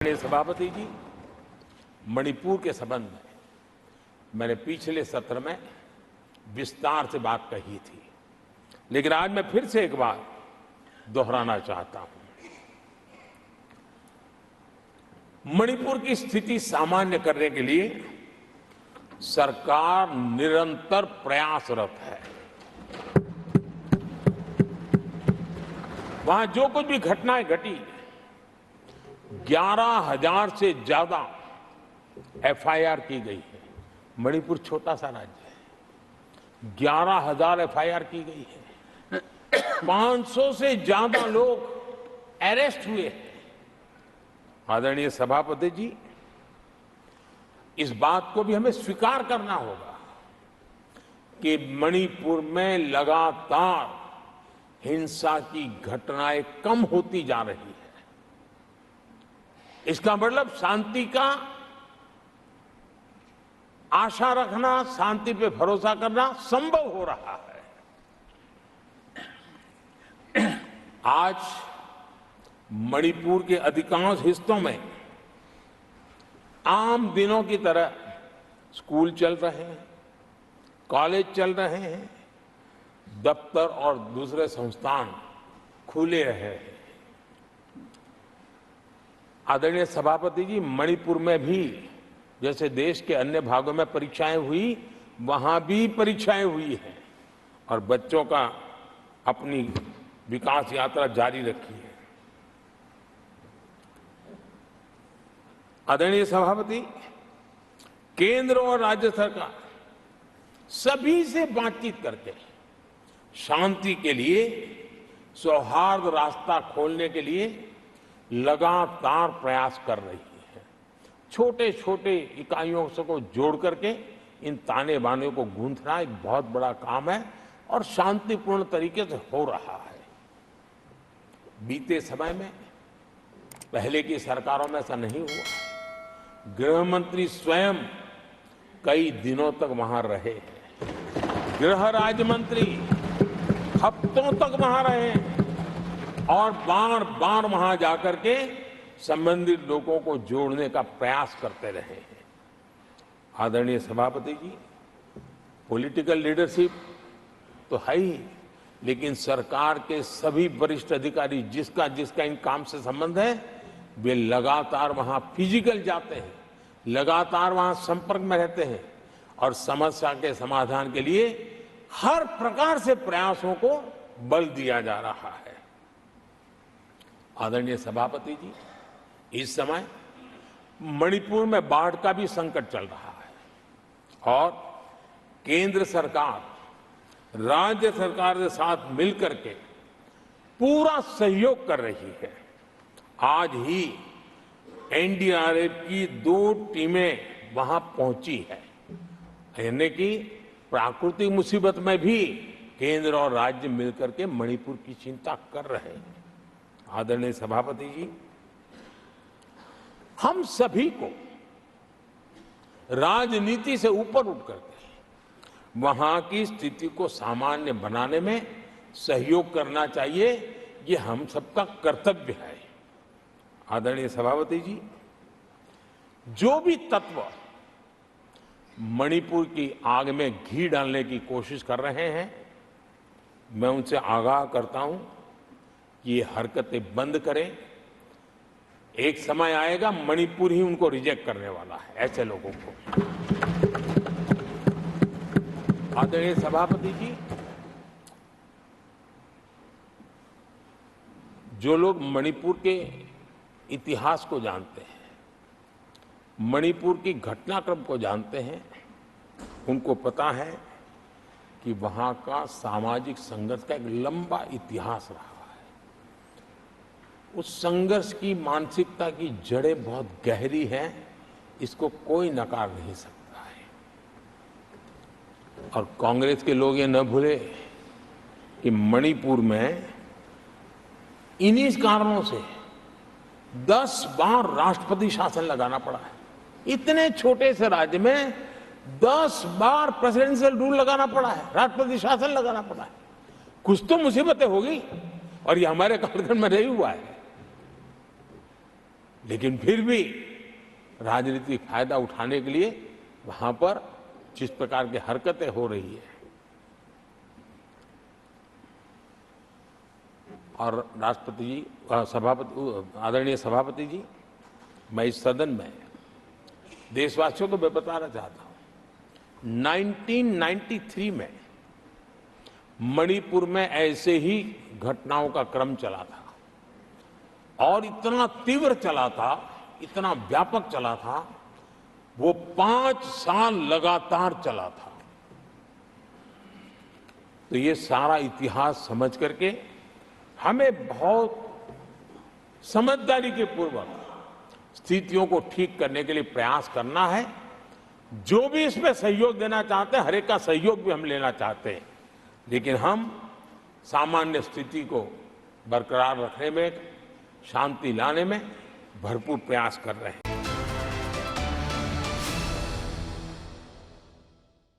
सभापति जी, मणिपुर के संबंध में मैंने पिछले सत्र में विस्तार से बात कही थी, लेकिन आज मैं फिर से एक बार दोहराना चाहता हूं। मणिपुर की स्थिति सामान्य करने के लिए सरकार निरंतर प्रयासरत है। वहां जो कुछ भी घटनाएं घटी, 11,000 से ज्यादा एफआईआर की गई है। मणिपुर छोटा सा राज्य है, 11,000 एफआईआर की गई है। 500 से ज्यादा लोग अरेस्ट हुए हैं। आदरणीय सभापति जी, इस बात को भी हमें स्वीकार करना होगा कि मणिपुर में लगातार हिंसा की घटनाएं कम होती जा रही है। इसका मतलब शांति का आशा रखना, शांति पे भरोसा करना संभव हो रहा है। आज मणिपुर के अधिकांश हिस्सों में आम दिनों की तरह स्कूल चल रहे हैं, कॉलेज चल रहे हैं, दफ्तर और दूसरे संस्थान खुले रहे हैं। आदरणीय सभापति जी, मणिपुर में भी जैसे देश के अन्य भागों में परीक्षाएं हुई, वहां भी परीक्षाएं हुई हैं और बच्चों का अपनी विकास यात्रा जारी रखी है। आदरणीय सभापति, केंद्र और राज्य सरकार सभी से बातचीत करके शांति के लिए, सौहार्द रास्ता खोलने के लिए लगातार प्रयास कर रही है। छोटे छोटे इकाइयों को जोड़ करके इन ताने बाने को गूंथना एक बहुत बड़ा काम है और शांतिपूर्ण तरीके से हो रहा है। बीते समय में पहले की सरकारों में ऐसा नहीं हुआ। गृह मंत्री स्वयं कई दिनों तक वहां रहे हैं, गृह राज्य मंत्री हफ्तों तक वहां रहे हैं और बार बार वहां जाकर के संबंधित लोगों को जोड़ने का प्रयास करते रहे हैं। आदरणीय सभापति जी, पॉलिटिकल लीडरशिप तो है ही, लेकिन सरकार के सभी वरिष्ठ अधिकारी जिसका जिसका इन काम से संबंध है, वे लगातार वहां फिजिकल जाते हैं, लगातार वहां संपर्क में रहते हैं और समस्या के समाधान के लिए हर प्रकार से प्रयासों को बल दिया जा रहा है। आदरणीय सभापति जी, इस समय मणिपुर में बाढ़ का भी संकट चल रहा है और केंद्र सरकार राज्य सरकार के साथ मिलकर के पूरा सहयोग कर रही है। आज ही एनडीआरएफ की 2 टीमें वहां पहुंची है, यानी कि प्राकृतिक मुसीबत में भी केंद्र और राज्य मिलकर के मणिपुर की चिंता कर रहे हैं। आदरणीय सभापति जी, हम सभी को राजनीति से ऊपर उठ करके वहां की स्थिति को सामान्य बनाने में सहयोग करना चाहिए। ये हम सबका कर्तव्य है। आदरणीय सभापति जी, जो भी तत्व मणिपुर की आग में घी डालने की कोशिश कर रहे हैं, मैं उनसे आगाह करता हूं कि ये हरकतें बंद करें। एक समय आएगा मणिपुर ही उनको रिजेक्ट करने वाला है, ऐसे लोगों को। आदरणीय सभापति जी, जो लोग मणिपुर के इतिहास को जानते हैं, मणिपुर की घटनाक्रम को जानते हैं, उनको पता है कि वहां का सामाजिक संघर्ष का एक लंबा इतिहास रहा है। उस संघर्ष की मानसिकता की जड़ें बहुत गहरी हैं, इसको कोई नकार नहीं सकता है। और कांग्रेस के लोग ये न भूले कि मणिपुर में इन्हीं कारणों से 10 बार राष्ट्रपति शासन लगाना पड़ा है। इतने छोटे से राज्य में 10 बार प्रेसिडेंशियल रूल लगाना पड़ा है, राष्ट्रपति शासन लगाना पड़ा है। कुछ तो मुसीबतें होगी और ये हमारे कालखंड में नहीं हुआ है। लेकिन फिर भी राजनीतिक फायदा उठाने के लिए वहां पर जिस प्रकार की हरकतें हो रही है, और राष्ट्रपति जी, आदरणीय सभापति जी, मैं इस सदन में देशवासियों को मैं बताना चाहता हूं, 1993 में मणिपुर में ऐसे ही घटनाओं का क्रम चला था और इतना तीव्र चला था, इतना व्यापक चला था, वो 5 साल लगातार चला था। तो ये सारा इतिहास समझ करके हमें बहुत समझदारी के पूर्वक स्थितियों को ठीक करने के लिए प्रयास करना है। जो भी इसमें सहयोग देना चाहते हैं, हर एक का सहयोग भी हम लेना चाहते हैं, लेकिन हम सामान्य स्थिति को बरकरार रखने में, शांति लाने में भरपूर प्रयास कर रहे हैं।